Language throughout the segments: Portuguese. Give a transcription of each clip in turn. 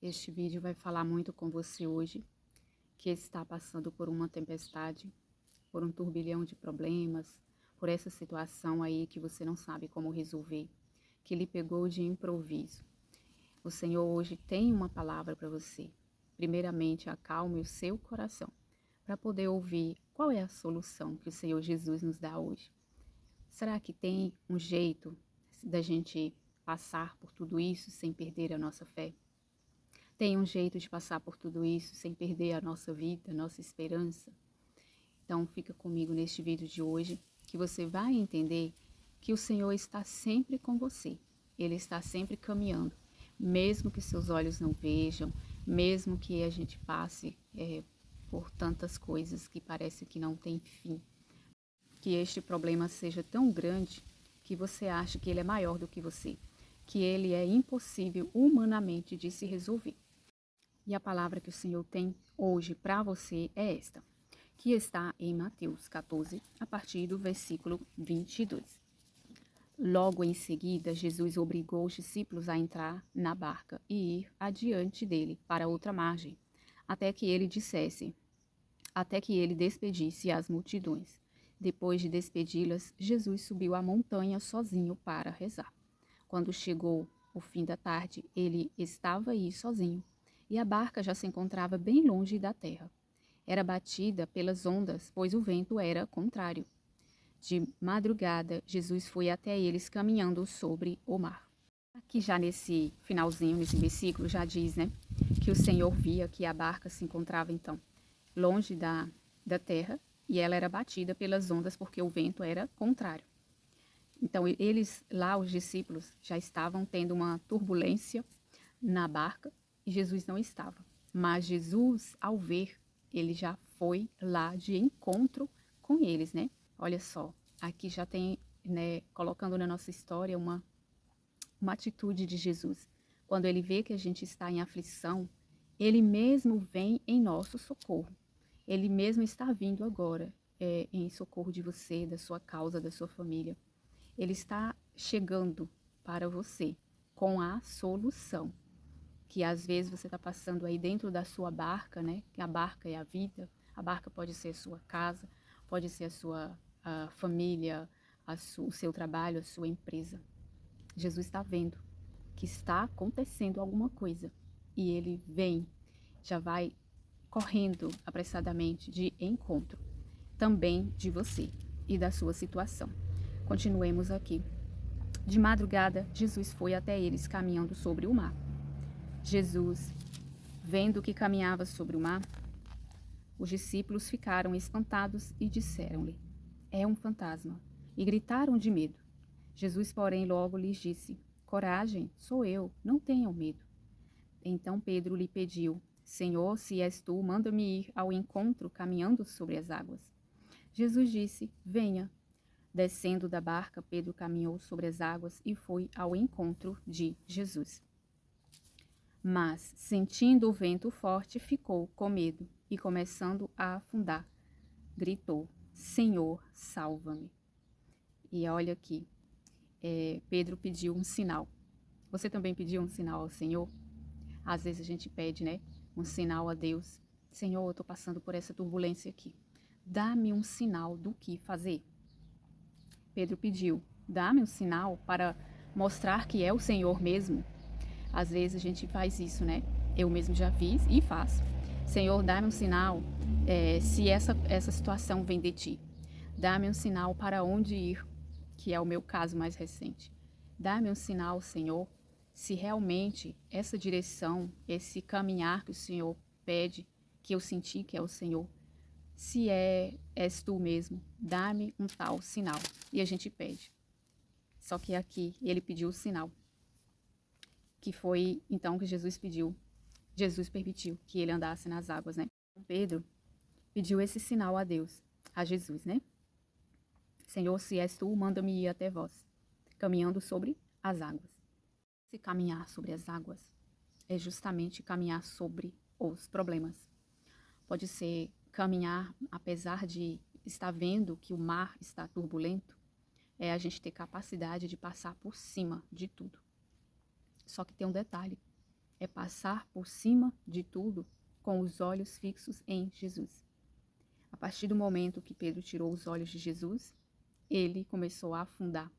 Este vídeo vai falar muito com você hoje, que está passando por uma tempestade, por um turbilhão de problemas, por essa situação aí que você não sabe como resolver, que lhe pegou de improviso. O Senhor hoje tem uma palavra para você. Primeiramente, acalme o seu coração, para poder ouvir qual é a solução que o Senhor Jesus nos dá hoje. Será que tem um jeito da gente passar por tudo isso sem perder a nossa fé? Tem um jeito de passar por tudo isso sem perder a nossa vida, a nossa esperança? Então fica comigo neste vídeo de hoje, que você vai entender que o Senhor está sempre com você. Ele está sempre caminhando, mesmo que seus olhos não vejam, mesmo que a gente passe por tantas coisas que parece que não tem fim. Que este problema seja tão grande que você acha que ele é maior do que você, que ele é impossível humanamente de se resolver. E a palavra que o Senhor tem hoje para você é esta, que está em Mateus 14, a partir do versículo 22. Logo em seguida, Jesus obrigou os discípulos a entrar na barca e ir adiante dele para outra margem, até que ele despedisse as multidões. Depois de despedi-las, Jesus subiu a montanha sozinho para rezar. Quando chegou o fim da tarde, ele estava aí sozinho, e a barca já se encontrava bem longe da terra. Era batida pelas ondas, pois o vento era contrário. De madrugada, Jesus foi até eles caminhando sobre o mar. Aqui já nesse finalzinho, nesse versículo, já diz, né, que o Senhor via que a barca se encontrava então longe da terra e ela era batida pelas ondas porque o vento era contrário. Então eles lá, os discípulos, já estavam tendo uma turbulência na barca e Jesus não estava. Mas Jesus, ao ver, ele já foi lá de encontro com eles, né? Olha só, aqui já tem, né, colocando na nossa história uma atitude de Jesus. Quando ele vê que a gente está em aflição, ele mesmo vem em nosso socorro. Ele mesmo está vindo agora em socorro de você, da sua causa, da sua família. Ele está chegando para você com a solução. Que às vezes você está passando aí dentro da sua barca, né? Que a barca é a vida. A barca pode ser a sua casa, pode ser a sua família, o seu trabalho, a sua empresa. Jesus está vendo que está acontecendo alguma coisa e ele vem, já vai correndo apressadamente de encontro também de você e da sua situação. Continuemos aqui. De madrugada, Jesus foi até eles caminhando sobre o mar. Jesus, vendo que caminhava sobre o mar, os discípulos ficaram espantados e disseram-lhe: é um fantasma, e gritaram de medo. Jesus, porém, logo lhes disse: coragem, sou eu, não tenham medo. Então Pedro lhe pediu: Senhor, se és tu, manda-me ir ao encontro caminhando sobre as águas. Jesus disse: venha. Descendo da barca, Pedro caminhou sobre as águas e foi ao encontro de Jesus. Mas, sentindo o vento forte, ficou com medo e, começando a afundar, gritou: Senhor, salva-me. E olha aqui, Pedro pediu um sinal. Você também pediu um sinal ao Senhor? Às vezes a gente pede, né, um sinal a Deus. Senhor, eu estou passando por essa turbulência aqui. Dá-me um sinal do que fazer. Pedro pediu: dá-me um sinal para mostrar que é o Senhor mesmo. Às vezes a gente faz isso, né? Eu mesmo já fiz e faço. Senhor, dá-me um sinal se essa situação vem de ti. Dá-me um sinal para onde ir, que é o meu caso mais recente. Dá-me um sinal, Senhor, se realmente essa direção, esse caminhar que o Senhor pede, que eu senti que é o Senhor, se és tu mesmo, dá-me um tal sinal. E a gente pede. Só que aqui ele pediu o sinal, que foi então que Jesus pediu. Jesus permitiu que ele andasse nas águas, né? Pedro pediu esse sinal a Deus, a Jesus, né? Senhor, se és tu, manda-me ir até vós, caminhando sobre as águas. Se caminhar sobre as águas é justamente caminhar sobre os problemas. Pode ser caminhar, apesar de estar vendo que o mar está turbulento, é a gente ter capacidade de passar por cima de tudo. Só que tem um detalhe, é passar por cima de tudo com os olhos fixos em Jesus. A partir do momento que Pedro tirou os olhos de Jesus, ele começou a afundar.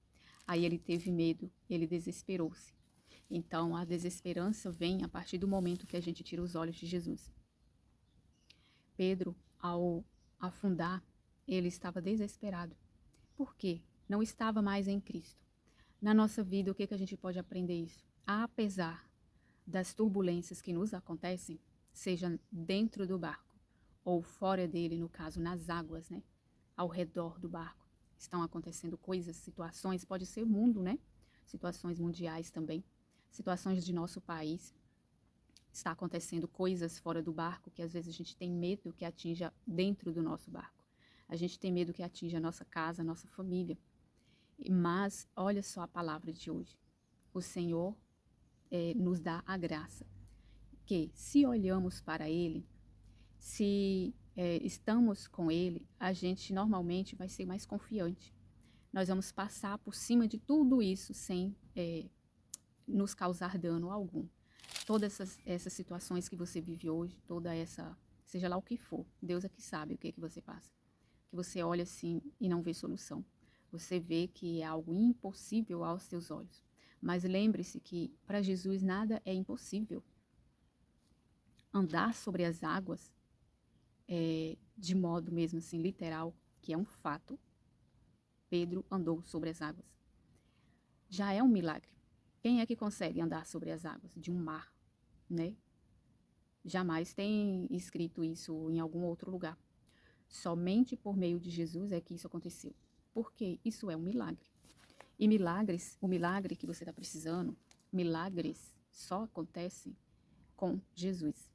Aí ele teve medo, ele desesperou-se. Então, a desesperança vem a partir do momento que a gente tira os olhos de Jesus. Pedro, ao afundar, ele estava desesperado. Por quê? Não estava mais em Cristo. Na nossa vida, o que a gente pode aprender isso? Apesar das turbulências que nos acontecem, seja dentro do barco ou fora dele, no caso, nas águas, né? Ao redor do barco, estão acontecendo coisas, situações, pode ser o mundo, né? Situações mundiais também, situações de nosso país. Está acontecendo coisas fora do barco que às vezes a gente tem medo que atinja dentro do nosso barco. A gente tem medo que atinja a nossa casa, a nossa família. Mas olha só a palavra de hoje. O Senhor nos dá a graça que, se olhamos para Ele, se estamos com Ele, a gente normalmente vai ser mais confiante. Nós vamos passar por cima de tudo isso sem nos causar dano algum. Todas essas situações que você vive hoje, toda essa, seja lá o que for, Deus é que sabe o que você passa. Que você olha assim e não vê solução. Você vê que é algo impossível aos seus olhos. Mas lembre-se que para Jesus nada é impossível. Andar sobre as águas, de modo mesmo assim literal, que é um fato, Pedro andou sobre as águas. Já é um milagre. Quem é que consegue andar sobre as águas de um mar, né? Jamais tem escrito isso em algum outro lugar. Somente por meio de Jesus é que isso aconteceu. Porque isso é um milagre. E milagres, o milagre que você está precisando, milagres só acontecem com Jesus.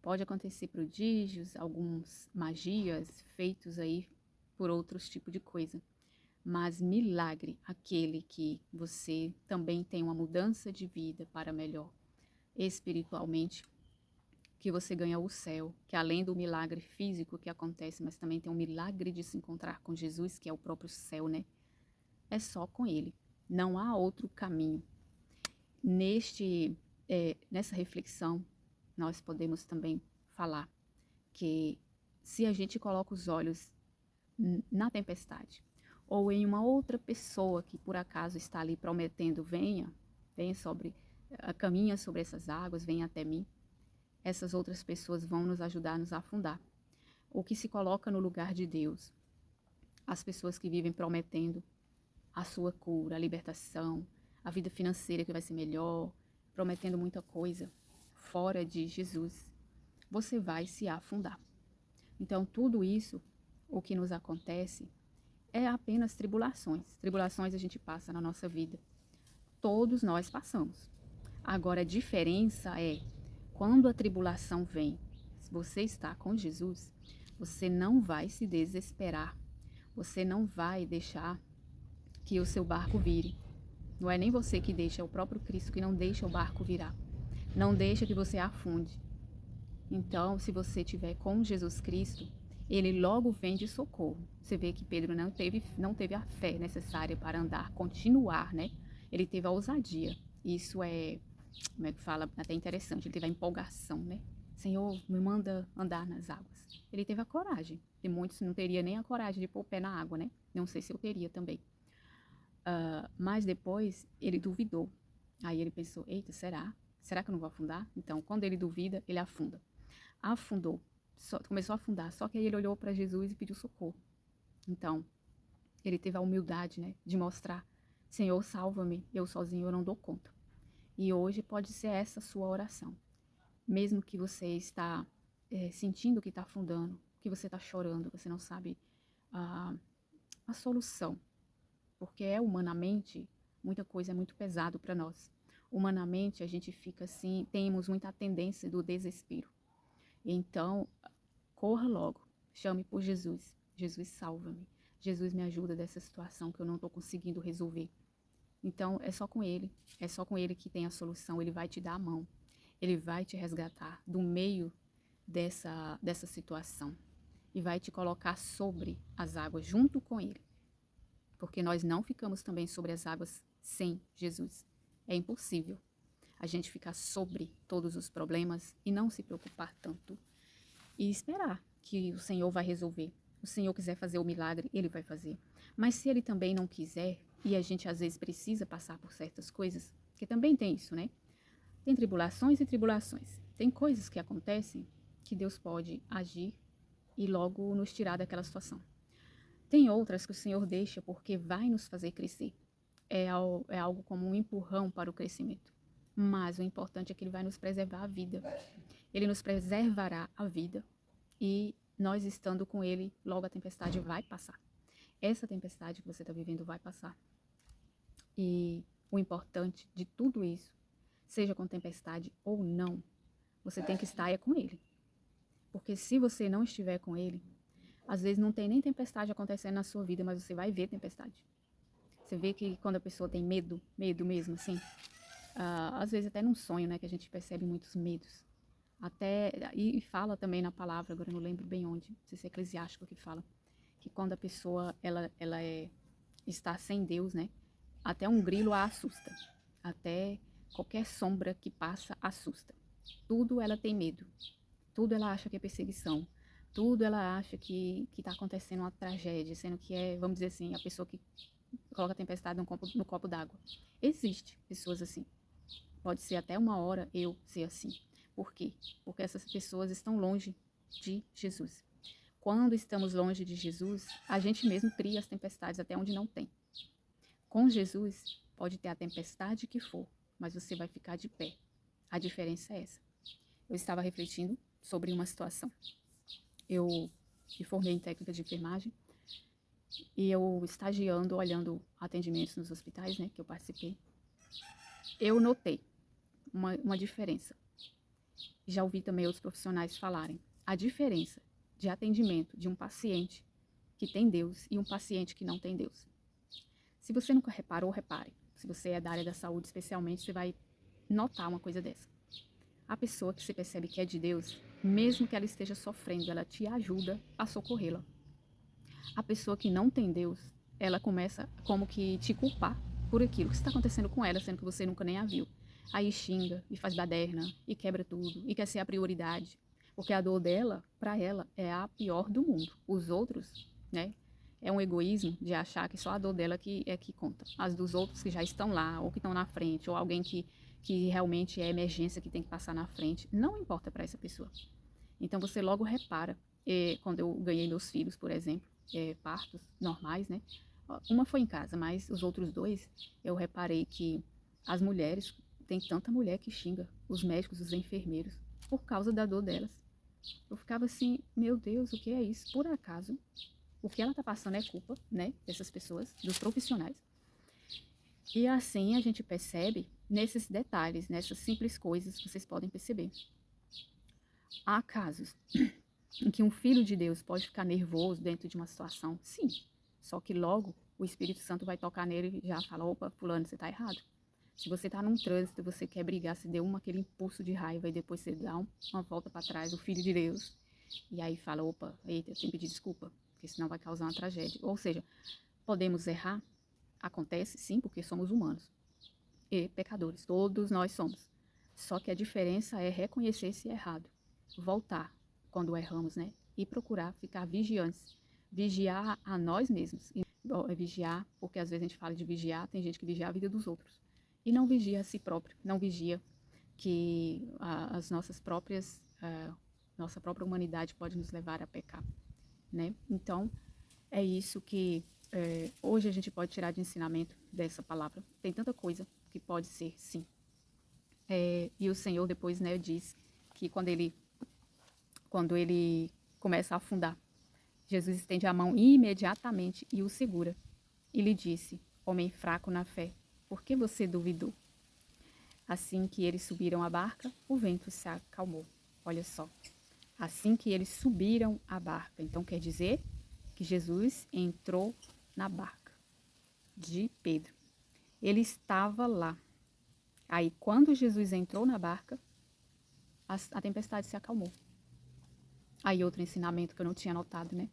Pode acontecer prodígios, algumas magias feitos aí por outros tipos de coisa. Mas milagre, aquele que você também tem uma mudança de vida para melhor, espiritualmente, que você ganha o céu, que além do milagre físico que acontece, mas também tem um milagre de se encontrar com Jesus, que é o próprio céu, né? É só com Ele. Não há outro caminho. Nessa reflexão, nós podemos também falar que se a gente coloca os olhos na tempestade, ou em uma outra pessoa que por acaso está ali prometendo, venha caminha sobre essas águas, venha até mim, essas outras pessoas vão nos ajudar a nos afundar. O que se coloca no lugar de Deus, as pessoas que vivem prometendo a sua cura, a libertação, a vida financeira que vai ser melhor, prometendo muita coisa fora de Jesus, você vai se afundar. Então, tudo isso, o que nos acontece, é apenas tribulações. Tribulações a gente passa na nossa vida. Todos nós passamos. Agora, a diferença é, quando a tribulação vem, se você está com Jesus, você não vai se desesperar. Você não vai deixar que o seu barco vire. Não é nem você que deixa, é o próprio Cristo que não deixa o barco virar. Não deixa que você afunde. Então, se você estiver com Jesus Cristo, Ele logo vem de socorro. Você vê que Pedro não teve a fé necessária para andar, continuar, né? Ele teve a ousadia. Isso é, como é que fala, até interessante. Ele teve a empolgação, né? Senhor, me manda andar nas águas. Ele teve a coragem. E muitos não teriam nem a coragem de pôr o pé na água, né? Não sei se eu teria também. Mas depois ele duvidou. Aí ele pensou, eita, será? Será que eu não vou afundar? Então, quando ele duvida, ele afunda. Afundou, começou a afundar, só que aí ele olhou para Jesus e pediu socorro. Então, ele teve a humildade, né, de mostrar, Senhor, salva-me, eu sozinho eu não dou conta. E hoje pode ser essa a sua oração. Mesmo que você está sentindo que está afundando, que você está chorando, você não sabe a solução. Porque humanamente, muita coisa é muito pesado para nós. Humanamente, a gente fica assim, temos muita tendência do desespero. Então, corra logo, chame por Jesus. Jesus, salva-me. Jesus, me ajuda dessa situação que eu não estou conseguindo resolver. Então, é só com Ele que tem a solução. Ele vai te dar a mão. Ele vai te resgatar do meio dessa situação e vai te colocar sobre as águas junto com Ele. Porque nós não ficamos também sobre as águas sem Jesus. É impossível. A gente ficar sobre todos os problemas e não se preocupar tanto e esperar que o Senhor vai resolver. O Senhor quiser fazer o milagre, Ele vai fazer. Mas se Ele também não quiser, e a gente às vezes precisa passar por certas coisas, que também tem isso, né? Tem tribulações e tribulações. Tem coisas que acontecem que Deus pode agir e logo nos tirar daquela situação. Tem outras que o Senhor deixa porque vai nos fazer crescer. É algo como um empurrão para o crescimento. Mas o importante é que Ele vai nos preservar a vida. Ele nos preservará a vida e nós estando com Ele, logo a tempestade vai passar. Essa tempestade que você está vivendo vai passar. E o importante de tudo isso, seja com tempestade ou não, você tem que estar com Ele. Porque se você não estiver com Ele, às vezes não tem nem tempestade acontecendo na sua vida, mas você vai ver tempestade. Você vê que quando a pessoa tem medo mesmo, assim, às vezes até num sonho, né, que a gente percebe muitos medos. E fala também na palavra, agora eu não lembro bem onde, não sei se é Eclesiástico que fala, que quando a pessoa está sem Deus, né, até um grilo a assusta, até qualquer sombra que passa assusta. Tudo ela tem medo, tudo ela acha que é perseguição, tudo ela acha que está acontecendo uma tragédia, sendo que é, vamos dizer assim, a pessoa que coloca a tempestade no copo d'água. Existe pessoas assim. Pode ser até uma hora eu ser assim. Por quê? Porque essas pessoas estão longe de Jesus. Quando estamos longe de Jesus, a gente mesmo cria as tempestades até onde não tem. Com Jesus, pode ter a tempestade que for, mas você vai ficar de pé. A diferença é essa. Eu estava refletindo sobre uma situação. Eu me formei em técnica de enfermagem e eu estagiando, olhando atendimentos nos hospitais, né, que eu participei, eu notei uma diferença. Já ouvi também outros profissionais falarem a diferença de atendimento de um paciente que tem Deus e um paciente que não tem Deus. Se você nunca reparou, repare. Se você é da área da saúde especialmente, você vai notar uma coisa dessa. A pessoa que você percebe que é de Deus, mesmo que ela esteja sofrendo, ela te ajuda a socorrê-la. A pessoa que não tem Deus, ela começa como que te culpar por aquilo que está acontecendo com ela, sendo que você nunca nem a viu. Aí xinga e faz baderna e quebra tudo e quer ser a prioridade, porque a dor dela, para ela, é a pior do mundo. Os outros, né, é um egoísmo de achar que só a dor dela que conta. As dos outros que já estão lá, ou que estão na frente, ou alguém que realmente é emergência que tem que passar na frente, não importa para essa pessoa. Então você logo repara, quando eu ganhei meus filhos, por exemplo, partos normais, né? Uma foi em casa, mas os outros dois, eu reparei que as mulheres, tem tanta mulher que xinga os médicos, os enfermeiros, por causa da dor delas. Eu ficava assim, meu Deus, o que é isso? Por acaso, o que ela está passando é culpa, né, dessas pessoas, dos profissionais. E assim a gente percebe nesses detalhes, nessas simples coisas que vocês podem perceber. Há casos em que um filho de Deus pode ficar nervoso dentro de uma situação, sim, só que logo o Espírito Santo vai tocar nele e já fala, opa, fulano, você está errado. Se você está num trânsito e você quer brigar, você deu aquele impulso de raiva e depois você dá uma volta para trás, o filho de Deus, e aí fala, opa, eita, eu tenho que pedir desculpa, porque senão vai causar uma tragédia. Ou seja, podemos errar, acontece sim, porque somos humanos e pecadores, todos nós somos. Só que a diferença é reconhecer se é errado, voltar quando erramos, né? E procurar ficar vigiantes, vigiar a nós mesmos. E, vigiar, porque às vezes a gente fala de vigiar, tem gente que vigia a vida dos outros e não vigia a si próprio, não vigia que as nossas próprias, nossa própria humanidade pode nos levar a pecar, né? Então, é isso que hoje a gente pode tirar de ensinamento dessa palavra. Tem tanta coisa que pode ser, sim. E o Senhor depois, né, diz que quando ele começa a afundar, Jesus estende a mão imediatamente e o segura. E lhe disse, homem fraco na fé, por que você duvidou? Assim que eles subiram a barca, o vento se acalmou. Olha só, assim que eles subiram a barca. Então quer dizer que Jesus entrou na barca de Pedro. Ele estava lá. Aí quando Jesus entrou na barca, a tempestade se acalmou. Aí outro ensinamento que eu não tinha notado, né?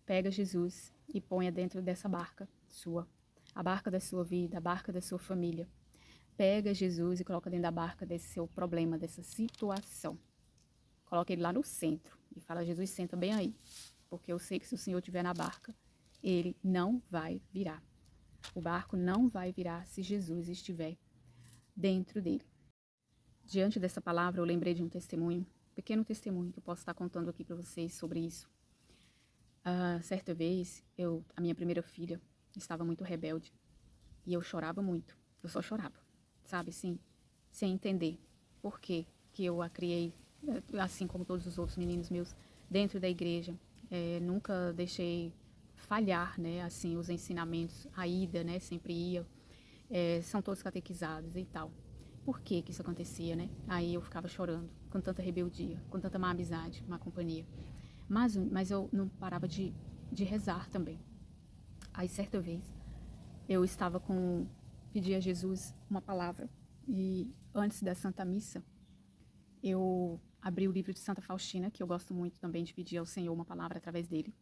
Pega Jesus e ponha dentro dessa barca sua. A barca da sua vida, a barca da sua família. pega Jesus e coloca dentro da barca desse seu problema, dessa situação. Coloca ele lá no centro e fala: Jesus, senta bem aí, porque eu sei que se o Senhor estiver na barca, ele não vai virar. O barco não vai virar se Jesus estiver dentro dele. Diante dessa palavra, eu lembrei de um testemunho, um pequeno testemunho que eu posso estar contando aqui para vocês sobre isso. Certa vez, a minha primeira filha estava muito rebelde e eu chorava muito. Eu só chorava, sabe, sim, sem entender por que eu a criei, assim como todos os outros meninos meus, dentro da igreja. Nunca deixei falhar, né, assim, os ensinamentos. A Ida, né, sempre ia. São todos catequizados e tal. Por que isso acontecia, né? Aí eu ficava chorando, com tanta rebeldia, com tanta má amizade, má companhia. Mas eu não parava de rezar também. Aí certa vez eu estava pedi a Jesus uma palavra e antes da Santa Missa eu abri o livro de Santa Faustina, que eu gosto muito também de pedir ao Senhor uma palavra através dele,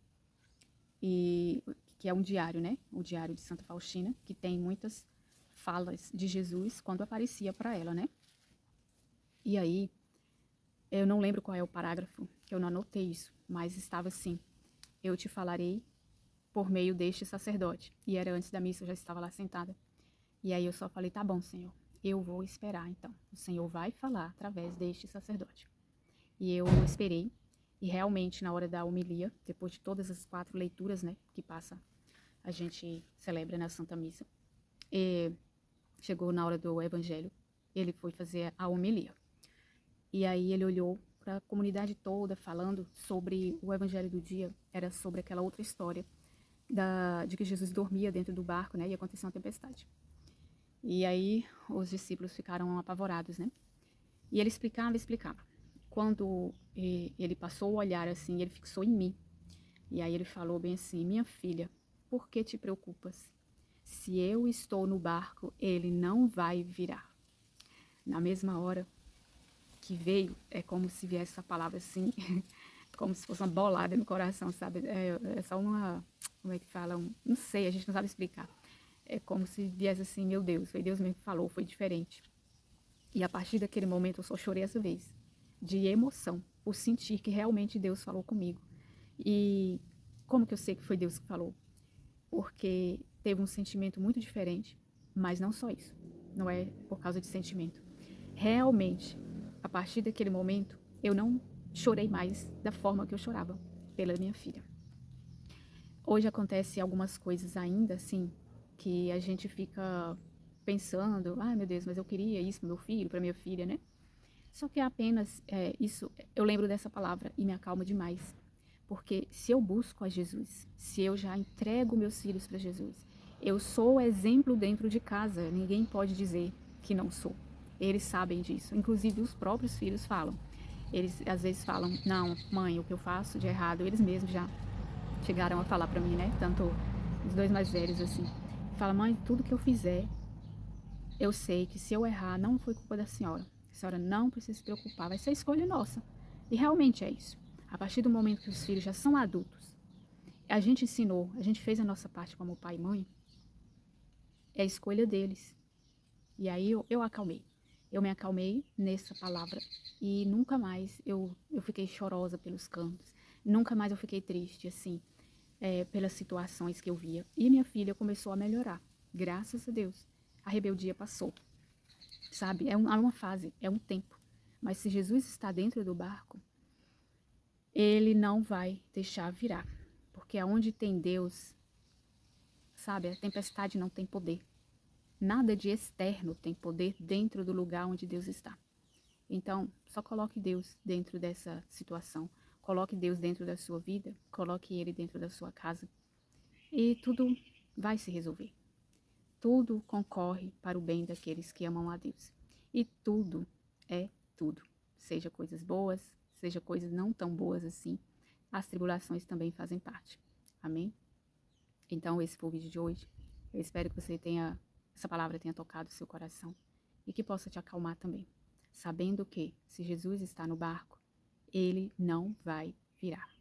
e que é um diário, né? O diário de Santa Faustina, que tem muitas falas de Jesus quando aparecia para ela, né? E aí eu não lembro qual é o parágrafo, que eu não anotei isso, mas estava assim: eu te falarei por meio deste sacerdote. E era antes da missa, eu já estava lá sentada. E aí eu só falei: tá bom, Senhor, eu vou esperar então. O Senhor vai falar através deste sacerdote. E eu esperei, e realmente na hora da homilia, depois de todas as 4 leituras, né, que a gente celebra na Santa Missa, e chegou na hora do Evangelho, ele foi fazer a homilia. E aí ele olhou para a comunidade toda falando sobre o Evangelho do dia, era sobre aquela outra história de que Jesus dormia dentro do barco, né, e aconteceu uma tempestade. E aí os discípulos ficaram apavorados, né? E ele explicava. Quando ele passou o olhar assim, ele fixou em mim. E aí ele falou bem assim: minha filha, por que te preocupas? Se eu estou no barco, ele não vai virar. Na mesma hora que veio, é como se viesse essa palavra assim, como se fosse uma bolada no coração, sabe? É só uma, como é que fala? Não sei, a gente não sabe explicar. É como se viesse assim: meu Deus, foi Deus mesmo que falou, foi diferente. E a partir daquele momento eu só chorei essa vez, de emoção, por sentir que realmente Deus falou comigo. E como que eu sei que foi Deus que falou? Porque teve um sentimento muito diferente, mas não só isso, não é por causa de sentimento. Realmente, a partir daquele momento, eu não chorei mais da forma que eu chorava pela minha filha. Hoje acontece algumas coisas ainda, assim, que a gente fica pensando: ai meu Deus, mas eu queria isso para meu filho, para minha filha, né? Só que é apenas isso, eu lembro dessa palavra e me acalma demais. Porque se eu busco a Jesus, se eu já entrego meus filhos para Jesus, eu sou exemplo dentro de casa, ninguém pode dizer que não sou. Eles sabem disso, inclusive os próprios filhos falam. Eles às vezes falam: não, mãe, o que eu faço de errado, eles mesmos já chegaram a falar para mim, né? Tanto os 2 mais velhos assim. Fala: mãe, tudo que eu fizer, eu sei que se eu errar, não foi culpa da senhora. A senhora não precisa se preocupar, vai ser escolha nossa. E realmente é isso. A partir do momento que os filhos já são adultos, a gente ensinou, a gente fez a nossa parte como pai e mãe, é a escolha deles. E aí eu acalmei. Eu me acalmei nessa palavra e nunca mais eu fiquei chorosa pelos cantos. Nunca mais eu fiquei triste, assim, pelas situações que eu via. E minha filha começou a melhorar, graças a Deus. A rebeldia passou, sabe? É uma fase, é um tempo. Mas se Jesus está dentro do barco, ele não vai deixar virar. Porque aonde tem Deus, sabe, a tempestade não tem poder. Nada de externo tem poder dentro do lugar onde Deus está. Então, só coloque Deus dentro dessa situação. Coloque Deus dentro da sua vida, coloque Ele dentro da sua casa e tudo vai se resolver. Tudo concorre para o bem daqueles que amam a Deus. E tudo é tudo. Seja coisas boas, seja coisas não tão boas assim. As tribulações também fazem parte. Amém? Então, esse foi o vídeo de hoje. Eu espero que essa palavra tenha tocado o seu coração e que possa te acalmar também, sabendo que se Jesus está no barco, ele não vai virar.